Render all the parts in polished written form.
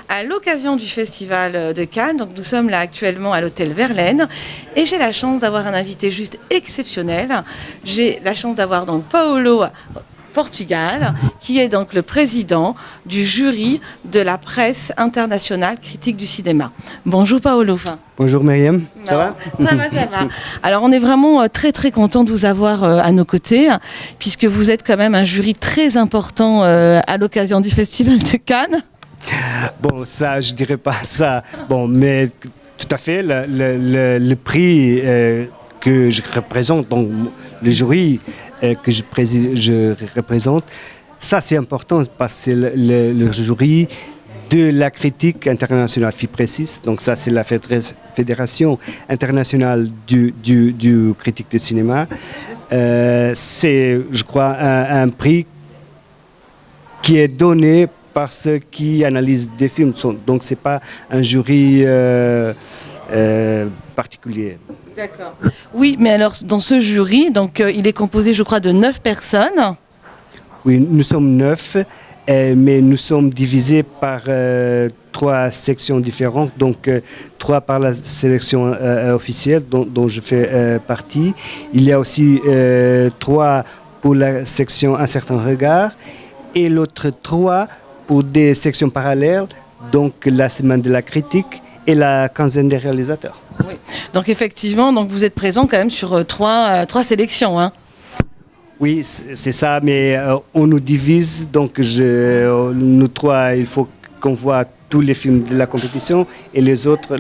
à l'occasion du Festival de Cannes. Donc, nous sommes là actuellement à l'hôtel Verlaine et j'ai la chance d'avoir un invité juste exceptionnel. J'ai la chance d'avoir donc Paolo Portugal, qui est donc le président du jury de la presse internationale critique du cinéma. Bonjour Paolo. Bonjour Myriam, ça va? Ça va, ça va. Alors on est vraiment très très content de vous avoir à nos côtés, puisque vous êtes quand même un jury très important à l'occasion du Festival de Cannes. Bon, ça, je dirais pas ça. Bon, mais tout à fait, le prix que je représente, donc le jury que je représente, ça c'est important parce que c'est le jury de la critique internationale FIPRECIS, donc ça c'est la Fédération internationale du critique de cinéma. C'est, je crois, un prix qui est donné par ceux qui analysent des films, donc c'est pas un jury particulier. D'accord. Oui, mais alors dans ce jury, donc il est composé, je crois, de 9 personnes. Oui, nous sommes 9, mais nous sommes divisés par 3 sections différentes. Donc 3 par la sélection officielle dont je fais partie. Il y a aussi 3 pour la section Un certain regard et l'autre 3 pour des sections parallèles, donc la semaine de la critique et la quinzaine des réalisateurs. Oui. Donc effectivement, donc vous êtes présent quand même sur 3 sélections. Hein. Oui, c'est ça, mais on nous divise, donc nous 3, il faut qu'on voit tous les films de la compétition et les autres,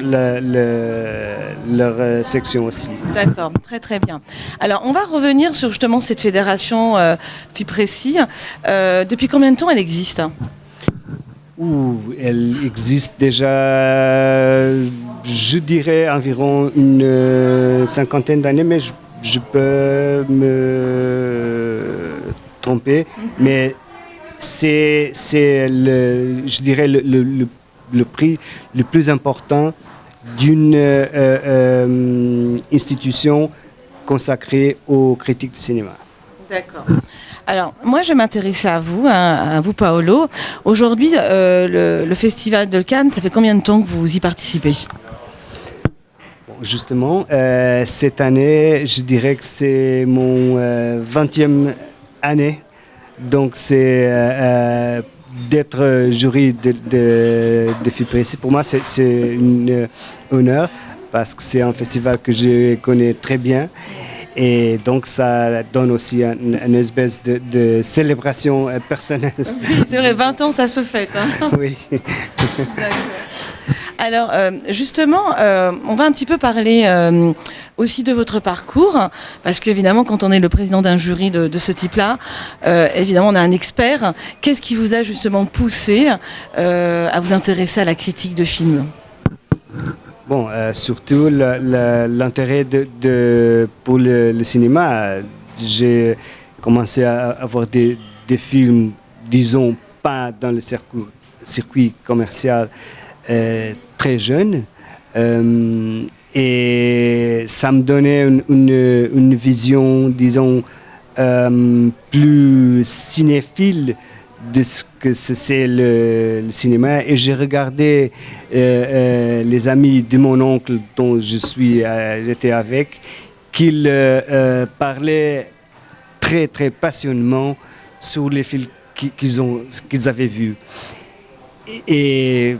leur section aussi. D'accord, très très bien. Alors on va revenir sur justement cette fédération FIPRECIS. Depuis combien de temps elle existe ? Elle existe déjà, je dirais, environ une cinquantaine d'années, mais je peux me tromper. Mais c'est je dirais, le prix le plus important d'une institution consacrée aux critiques de cinéma. D'accord. Alors, moi, je m'intéressais à vous Paolo. Aujourd'hui, le Festival de Cannes, ça fait combien de temps que vous y participez ? Bon, justement, cette année, je dirais que c'est mon 20e année. Donc, c'est d'être jury de FIPRECIS. Pour moi, c'est un honneur parce que c'est un festival que je connais très bien. Et donc, ça donne aussi une espèce de célébration personnelle. Oui, c'est vrai, 20 ans, ça se fête. Hein. Oui. D'accord. Alors, justement, on va un petit peu parler aussi de votre parcours, parce qu'évidemment, quand on est le président d'un jury de ce type-là, évidemment, on a un expert. Qu'est-ce qui vous a justement poussé à vous intéresser à la critique de films ? Bon, surtout l'intérêt pour le cinéma. J'ai commencé à avoir des films, disons, pas dans le circuit commercial très jeune. Et ça me donnait une vision, disons, plus cinéphile de ce que c'est le cinéma. Et j'ai regardé les amis de mon oncle dont j'étais avec, qu'ils parlaient très très passionnément sur les films qu'ils avaient vus. Et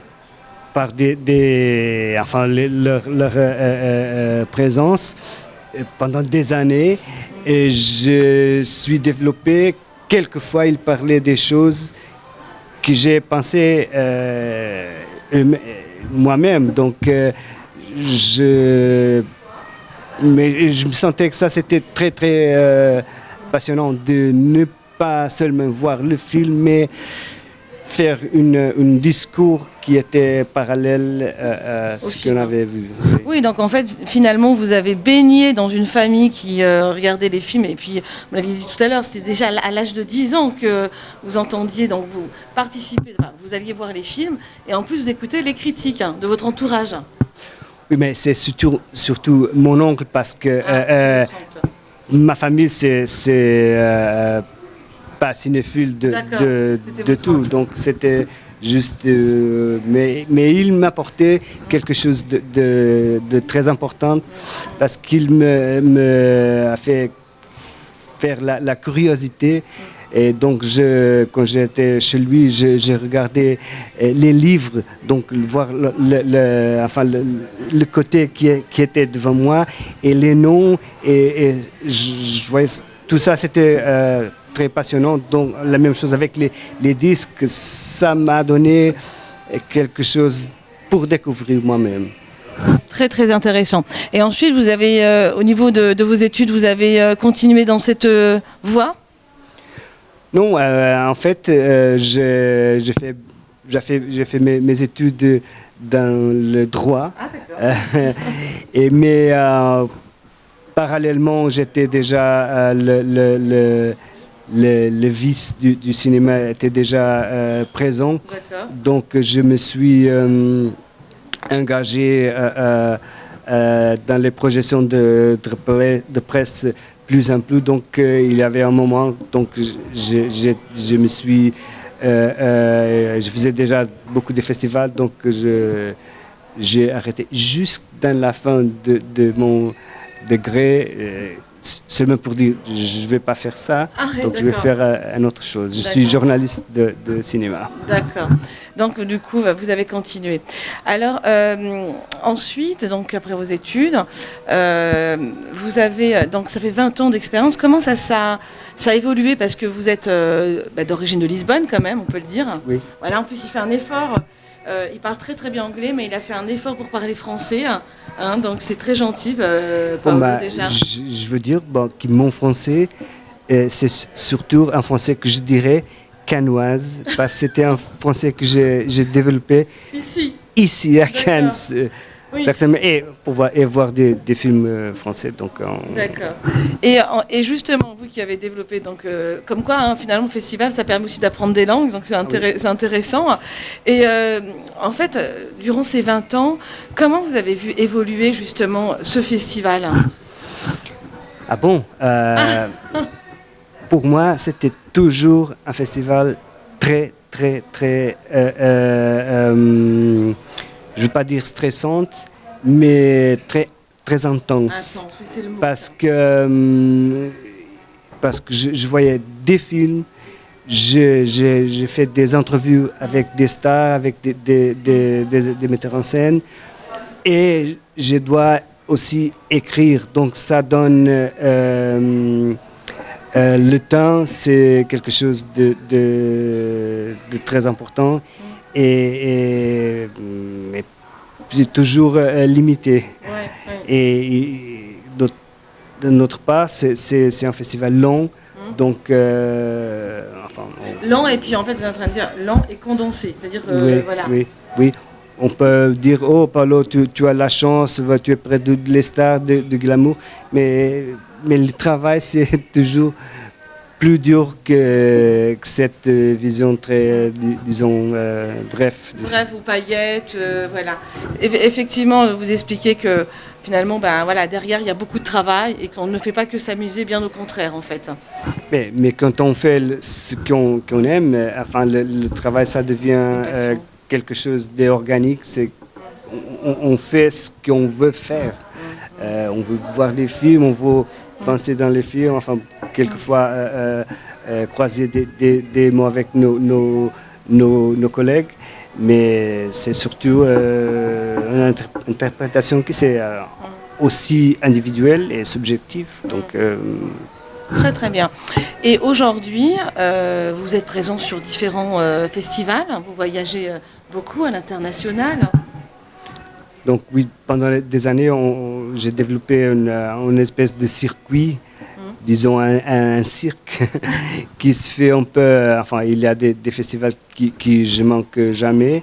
par leur présence pendant des années, et je suis développé. Quelquefois, ils parlaient des choses que j'ai pensées moi-même. Donc, je me sentais que ça, c'était très, très passionnant de ne pas seulement voir le film, mais faire un discours qui était parallèle à ce qu'on avait vu. Oui, donc en fait, finalement, vous avez baigné dans une famille qui regardait les films. Et puis, vous l'aviez dit tout à l'heure, c'était déjà à l'âge de 10 ans que vous entendiez, donc vous participez, enfin, vous alliez voir les films. Et en plus, vous écoutez les critiques de votre entourage. Oui, mais c'est surtout mon oncle parce que ma famille, c'est pas cinéphile de tout. Donc, c'était Juste, mais il m'apportait quelque chose de très important parce qu'il me a fait faire la curiosité. Et donc, quand j'étais chez lui, j'ai regardé les livres, donc voir le côté qui était devant moi et les noms. Et je voyais tout ça, c'était très passionnant. Donc, la même chose avec les disques, ça m'a donné quelque chose pour découvrir moi-même. Très très intéressant. Et ensuite, vous avez, au niveau de vos études, vous avez continué dans cette voie? Non, en fait, j'ai fait mes études dans le droit. Ah, d'accord. Mais parallèlement, j'étais déjà le vice du cinéma était déjà présent. D'accord. Donc, je me suis engagé dans les projections de presse plus en plus. Donc, il y avait un moment, donc je me suis, je faisais déjà beaucoup de festivals, donc j'ai arrêté juste dans la fin de mon degré, seulement pour dire je ne vais pas faire ça, donc je vais faire une autre chose. Je suis journaliste de cinéma. D'accord. Donc du coup, vous avez continué. Alors ensuite, donc après vos études, vous avez donc ça fait 20 ans d'expérience. Comment ça a évolué parce que vous êtes d'origine de Lisbonne quand même, on peut le dire. Oui. Voilà, en plus il fait un effort. Il parle très très bien anglais, mais il a fait un effort pour parler français. Hein, donc c'est très gentil, Paolo, déjà. Je veux dire que mon français, c'est surtout un français que je dirais canoise, parce que c'était un français que j'ai développé ici à Cannes. Oui. Certainement, et voir des films français. D'accord. Et justement, vous qui avez développé, donc, comme quoi, finalement, le festival, ça permet aussi d'apprendre des langues, donc c'est intéressant. Et en fait, durant ces 20 ans, comment vous avez vu évoluer justement ce festival? Ah bon Pour moi, c'était toujours un festival très, très, très... je ne veux pas dire stressante, mais très, très intense. Oui, c'est le mot. Parce que je voyais des films, j'ai fait des entrevues avec des stars, avec des metteurs en scène, et je dois aussi écrire. Donc ça donne... le temps, c'est quelque chose de très important et c'est toujours limité. Et de notre part, c'est un festival long, donc... lent, et puis en fait, vous êtes en train de dire lent et condensé, c'est-à-dire Oui. On peut dire, oh Paolo, tu as la chance, tu es près de les stars de glamour, mais le travail, c'est toujours plus dur que cette vision très, disons, bref. Bref, ou paillettes, voilà. Effectivement, vous expliquez que finalement, derrière, il y a beaucoup de travail et qu'on ne fait pas que s'amuser, bien au contraire, en fait. Mais quand on fait ce qu'on aime, le travail, ça devient quelque chose d'organique. On fait ce qu'on veut faire. On veut voir les films, on veut penser dans les films, quelquefois croiser des mots avec nos collègues, mais c'est surtout une interprétation qui c'est aussi individuelle et subjective. Donc, très très bien. Et aujourd'hui, vous êtes présent sur différents festivals, vous voyagez beaucoup à l'international. Donc oui, pendant des années, j'ai développé une espèce de circuit, disons un cirque, qui se fait un peu... il y a des festivals qui je manque jamais,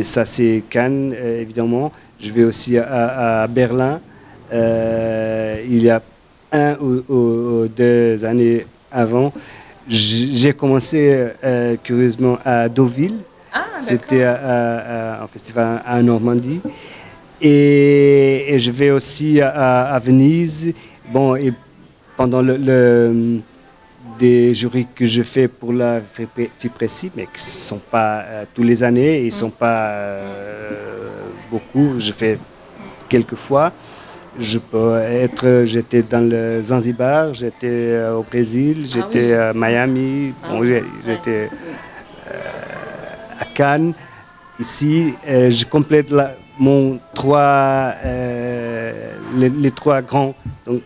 ça c'est Cannes, évidemment. Je vais aussi à Berlin. Il y a 1 ou 2 années avant, j'ai commencé curieusement à Deauville. C'était un festival en Normandie. Et je vais aussi à Venise. Bon, et pendant des jurys que je fais pour la FIPRESI, mais qui ne sont pas tous les années, ils ne sont pas beaucoup, je fais quelques fois. J'étais dans le Zanzibar, j'étais au Brésil, j'étais à Miami, j'étais à Cannes. Ici, je complète les trois grands. Donc,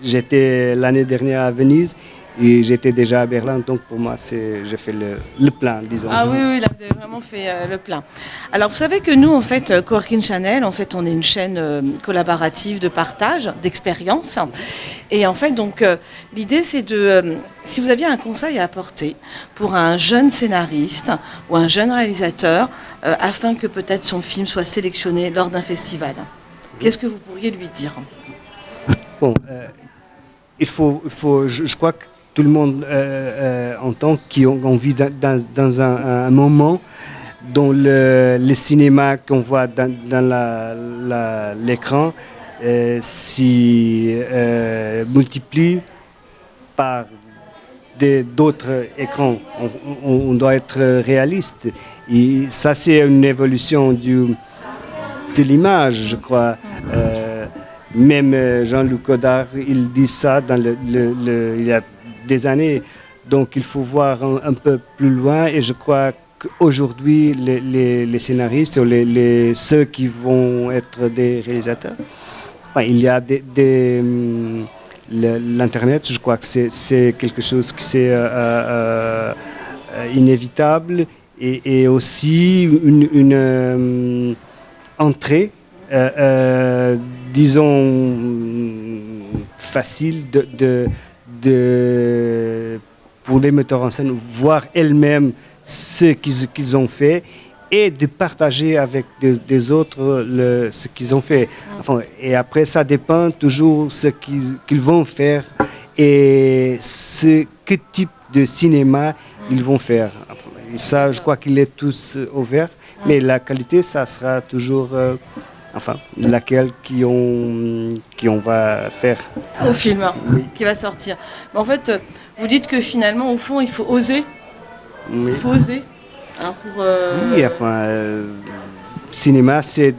j'étais l'année dernière à Venise et j'étais déjà à Berlin. Donc, pour moi, j'ai fait le plein, disons. Ah oui, oui, là, vous avez vraiment fait le plein. Alors, vous savez que nous, en fait, Coworking Channel, en fait, on est une chaîne collaborative de partage, d'expérience. Et en fait, donc, l'idée, c'est si vous aviez un conseil à apporter pour un jeune scénariste ou un jeune réalisateur, afin que peut-être son film soit sélectionné lors d'un festival, qu'est-ce que vous pourriez lui dire? Bon, je crois que tout le monde entend qu'on vit dans un moment dont le cinéma qu'on voit dans l'écran s'y multiplie par d'autres écrans. On doit être réaliste. Et ça, c'est une évolution de l'image, je crois. Même Jean-Luc Godard, il dit ça il y a des années. Donc, il faut voir un peu plus loin. Et je crois qu'aujourd'hui, les scénaristes, ou ceux qui vont être des réalisateurs, il y a l'Internet, je crois que c'est quelque chose qui c'est inévitable. Et aussi une entrée, disons, facile pour les metteurs en scène, voir elles-mêmes ce qu'ils ont fait et de partager avec des autres ce qu'ils ont fait. Enfin, et après, ça dépend toujours ce qu'ils vont faire et quel type de cinéma ils vont faire. Enfin, et ça, je crois qu'il est tous ouverts, mais la qualité, ça sera toujours laquelle qu'on va faire. Au film qui va sortir. Mais en fait, vous dites que finalement, au fond, il faut oser. Oui. Il faut oser. Oui, cinéma, c'est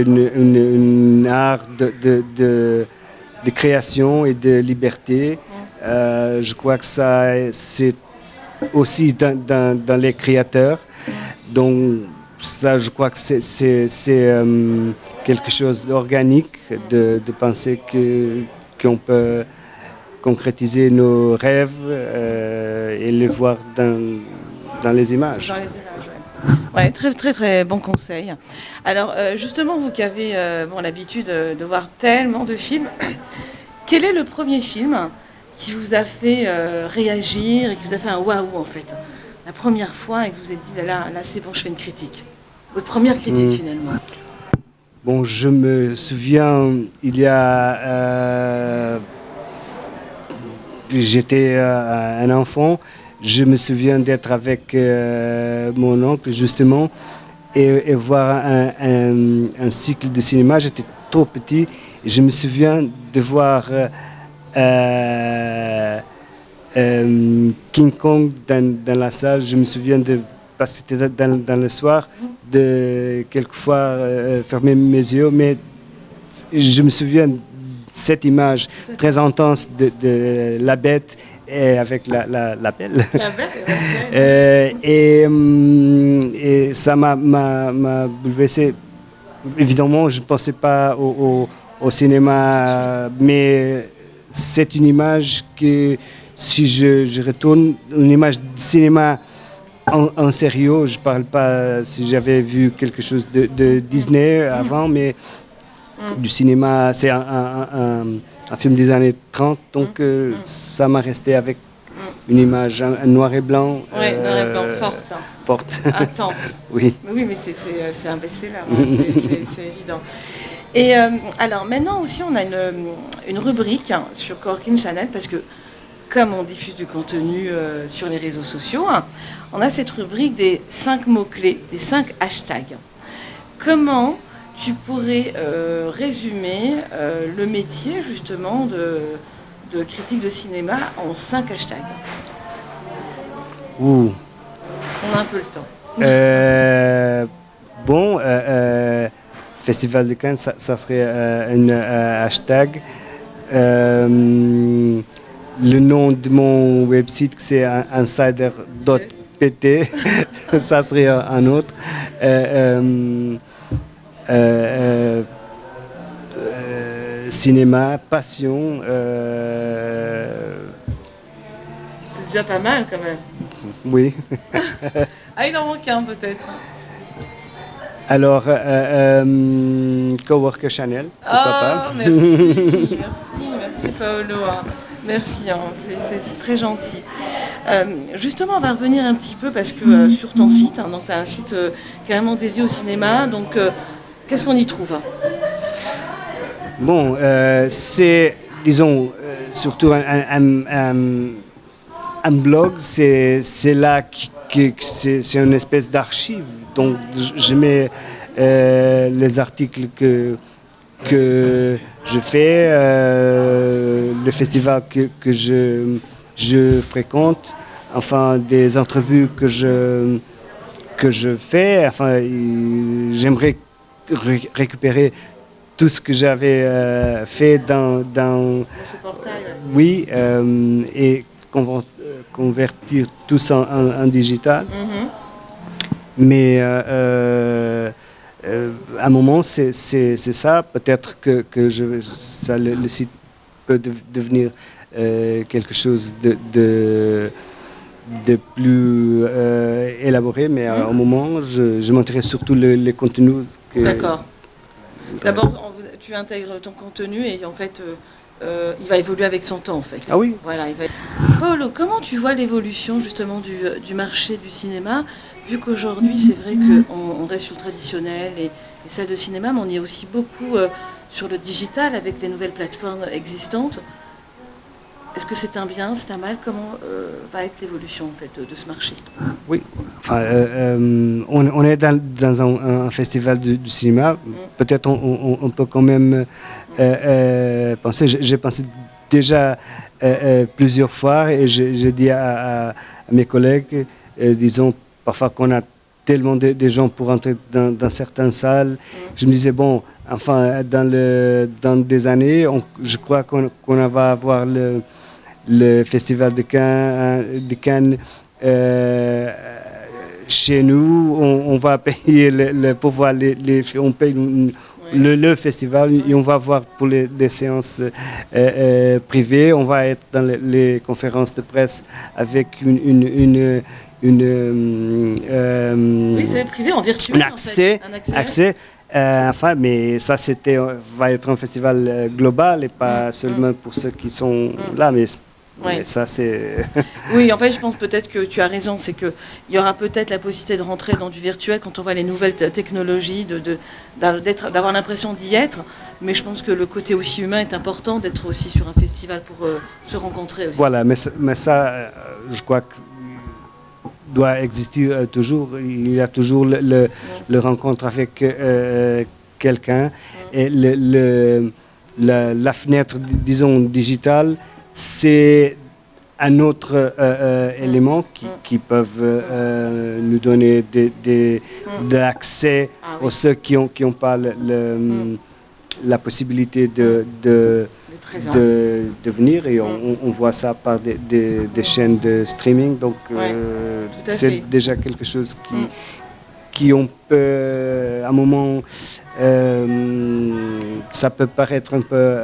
une art de création et de liberté. Je crois que ça, c'est aussi dans les créateurs. Donc, ça, je crois que c'est quelque chose d'organique de penser qu'on peut concrétiser nos rêves et les voir dans les images. Dans les images, ouais. Ouais, très, très, très bon conseil. Alors, justement, vous qui avez l'habitude de voir tellement de films, quel est le premier film qui vous a fait réagir et qui vous a fait un waouh, en fait? La première fois et que vous vous êtes dit, là c'est bon, je fais une critique. Votre première critique, finalement. Bon, je me souviens, j'étais un enfant, je me souviens d'être avec mon oncle, justement, et voir un cycle de cinéma. J'étais trop petit, et je me souviens de voir King Kong dans la salle. Je me souviens parce que c'était dans le soir, de quelquefois fermer mes yeux, mais je me souviens de cette image très intense de la bête et avec la belle. La bête, et ça m'a bouleversé. Évidemment, je ne pensais pas au cinéma, mais c'est une image que, si je retourne, une image de cinéma en sérieux. Je ne parle pas si j'avais vu quelque chose de Disney avant, mais du cinéma. C'est un film des années 30, donc ça m'a resté avec une image, un noir et blanc. Oui, noir et blanc, forte. Forte. Intense. Oui. Oui, mais c'est un best-seller, c'est évident. Et alors maintenant aussi, on a une rubrique sur Coworking Channel, parce que comme on diffuse du contenu sur les réseaux sociaux, on a cette rubrique des 5 mots-clés, des 5 hashtags. Comment tu pourrais résumer le métier justement de critique de cinéma en 5 hashtags. Ouh. On a un peu le temps. Bon, Festival de Cannes, ça serait un hashtag. Le nom de mon website, c'est insider.pt. Ça serait un autre. Cinéma, passion. C'est déjà pas mal quand même. Oui. Ah, il en manque un peut-être. Alors, Coworker Chanel, pourquoi pas. Merci Paolo. Merci, hein, c'est très gentil. Justement, on va revenir un petit peu parce que sur ton site, hein, donc tu as un site carrément dédié au cinéma, donc qu'est-ce qu'on y trouve? Bon, c'est, disons, surtout un blog, c'est là que c'est une espèce d'archive. Donc, je mets les articles que je fais, le festival que je fréquente, enfin des entrevues que je fais. Enfin, j'aimerais récupérer tout ce que j'avais fait dans ce portail. Oui, et convertir tout ça en digital. Mm-hmm. Mais à un moment, c'est ça. Peut-être que le site peut devenir quelque chose de plus élaboré. Mais à un moment, je m'intéresse surtout les contenus. D'accord. D'abord, tu intègres ton contenu et en fait, il va évoluer avec son temps en fait. Ah oui. Voilà, Paolo, comment tu vois l'évolution justement du marché du cinéma, vu qu'aujourd'hui c'est vrai qu'on reste sur le traditionnel et salle de cinéma, mais on y est aussi beaucoup sur le digital avec les nouvelles plateformes existantes. Est-ce que c'est un bien, c'est un mal? Comment va être l'évolution en fait de ce marché? Oui, enfin, on est dans un festival du cinéma. Peut-être on peut quand même penser. J'ai pensé déjà plusieurs fois et j'ai dit à mes collègues, disons parfois qu'on a tellement de gens pour entrer dans certaines salles. Je me disais bon, enfin dans des années, je crois qu'on va avoir le festival de Cannes chez nous, on va payer pour voir on paye le festival et on va voir pour les séances privées. On va être dans les conférences de presse avec oui, c'est privé en virtuel. Un accès. Enfin, mais ça, va être un festival global et pas seulement pour ceux qui sont là. Mais ça, c'est... Oui, en fait, je pense peut-être que tu as raison. C'est qu'il y aura peut-être la possibilité de rentrer dans du virtuel quand on voit les nouvelles technologies, d'avoir l'impression d'y être. Mais je pense que le côté aussi humain est important, d'être aussi sur un festival pour se rencontrer aussi. Voilà, mais ça, je crois que doit exister toujours. Il y a toujours le rencontre avec quelqu'un. Et la fenêtre, disons, digitale, c'est un autre élément qui peuvent nous donner de l'accès aux ceux qui ont pas la possibilité de venir et on voit ça par des chaînes de streaming, donc c'est déjà quelque chose qui on peut à un moment ça peut paraître un peu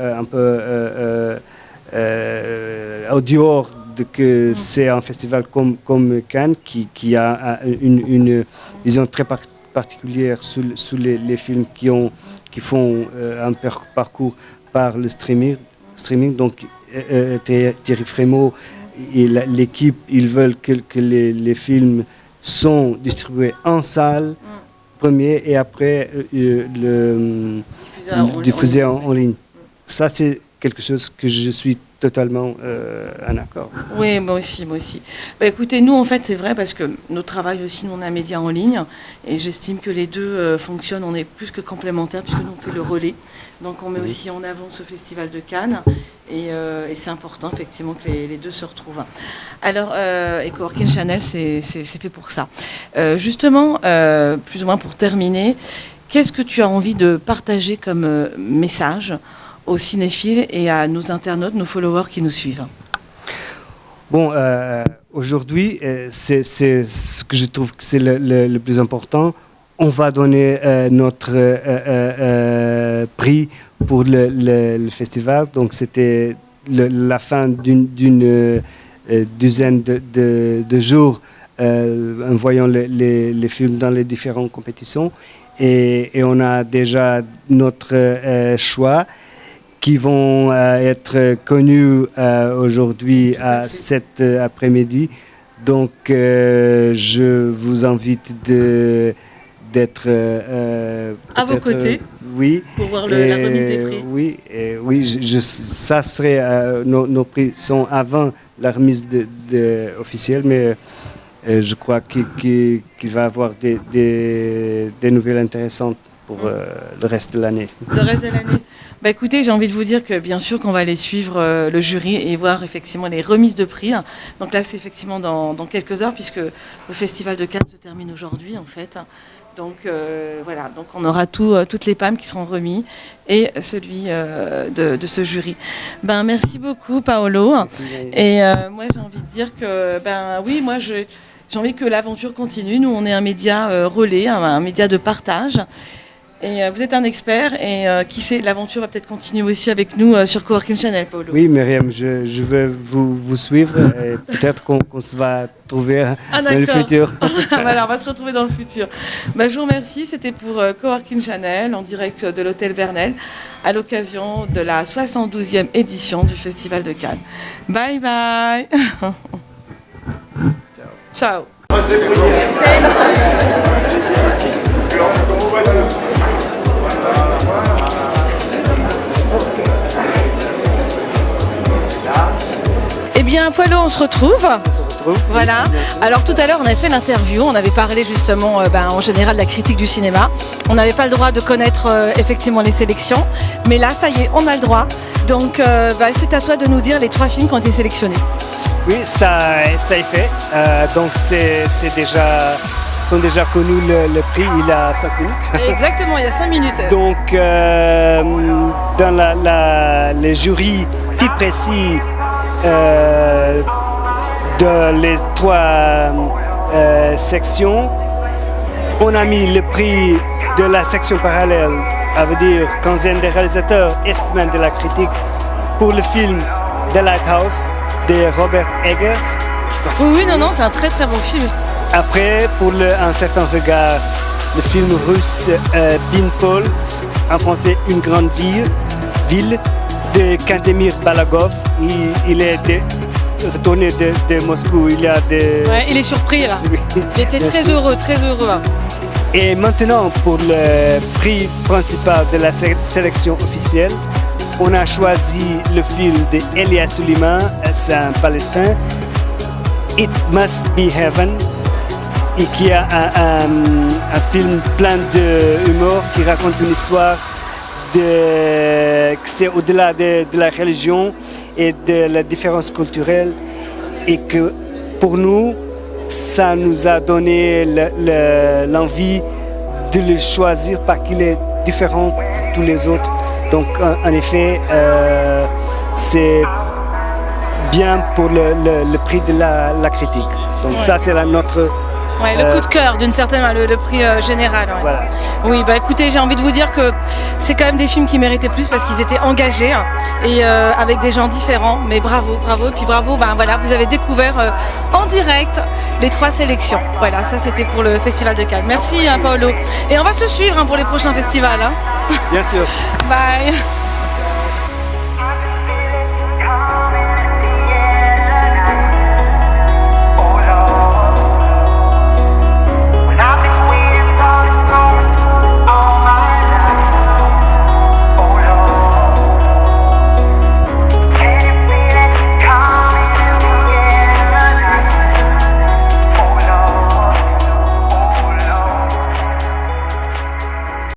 au dehors de que c'est un festival comme Cannes qui a une vision très particulière sous les films qui font un parcours par le streaming. Donc Thierry Frémaux et l'équipe, ils veulent que les films sont distribués en salle premier et après diffusés en ligne. Ça, c'est quelque chose que je suis totalement un accord. Oui, moi aussi, moi aussi. Bah, écoutez, nous, en fait, c'est vrai parce que notre travail aussi, nous, on a un média en ligne et j'estime que les deux fonctionnent, on est plus que complémentaires puisque nous, on fait le relais. Donc, on met aussi en avant ce festival de Cannes et c'est important, effectivement, que les deux se retrouvent. Alors, et Coworking Channel, c'est fait pour ça. Justement, plus ou moins pour terminer, qu'est-ce que tu as envie de partager comme message aux cinéphiles et à nos internautes, nos followers qui nous suivent? Bon, aujourd'hui, c'est ce que je trouve que c'est le plus important. On va donner notre prix pour le festival. Donc, c'était la fin d'une dizaine de jours en voyant les films dans les différentes compétitions. Et on a déjà notre choix qui vont être connus aujourd'hui à cet après-midi. Donc, je vous invite d'être à vos côtés, oui, pour voir la remise des prix. Oui, ça serait nos prix sont avant la remise officielle, mais je crois qu'il va y avoir des nouvelles intéressantes pour le reste de l'année. Le reste de l'année. Bah écoutez, j'ai envie de vous dire que bien sûr qu'on va aller suivre le jury et voir effectivement les remises de prix. Donc là, c'est effectivement dans quelques heures puisque le Festival de Cannes se termine aujourd'hui en fait. Donc voilà, donc on aura toutes les palmes qui seront remises et celui de ce jury. Ben merci beaucoup Paolo. Merci. Et moi j'ai envie de dire que oui, moi j'ai envie que l'aventure continue. Nous on est un média relais, un média de partage. Et vous êtes un expert et qui sait, l'aventure va peut-être continuer aussi avec nous sur Coworking Channel, Paolo. Oui, Myriam, je veux vous suivre et peut-être qu'on se va trouver dans le futur. Voilà, on va se retrouver dans le futur. Bah, je vous remercie, c'était pour Coworking Channel en direct de l'Hôtel Vernel à l'occasion de la 72e édition du Festival de Cannes. Bye bye. Ciao. Eh bien, Paolo, on se retrouve. Voilà. Alors tout à l'heure, on avait fait l'interview, on avait parlé justement en général de la critique du cinéma. On n'avait pas le droit de connaître effectivement les sélections, mais là, ça y est, on a le droit. Donc, c'est à toi de nous dire les 3 films qui ont été sélectionnés. Oui, ça est fait. Donc, sont déjà connus le prix, il y a 5 minutes. Exactement, il y a 5 minutes. Donc, dans les jurys plus précis de les 3 sections, on a mis le prix de la section parallèle, ça veut dire quinzaine des réalisateurs et semaine de la critique, pour le film The Lighthouse de Robert Eggers. Oui, non, c'est un très très bon film. Après, pour un certain regard, le film russe Binpol, en français Une grande ville de Kandemir Balagov. Il est retourné de Moscou. Il est surpris là. Il était très heureux, très heureux. Et maintenant, pour le prix principal de la sélection officielle, on a choisi le film d'Elia Suleiman, c'est un Palestin, It Must Be Heaven, et qui a un film plein d'humour qui raconte une histoire que c'est au-delà de la religion et de la différence culturelle, et que pour nous, ça nous a donné l'envie de le choisir parce qu'il est différent de tous les autres. Donc en effet, c'est bien pour le prix de la critique. Donc ça, c'est notre... Ouais, le coup de cœur, d'une certaine manière, le prix général. Ouais. Voilà. Oui, écoutez, j'ai envie de vous dire que c'est quand même des films qui méritaient plus parce qu'ils étaient engagés et avec des gens différents. Mais bravo. Et puis bravo, voilà, vous avez découvert en direct les 3 sélections. Voilà, ça c'était pour le Festival de Cannes. Merci Paolo. Et on va se suivre pour les prochains festivals. Bien sûr. Bye.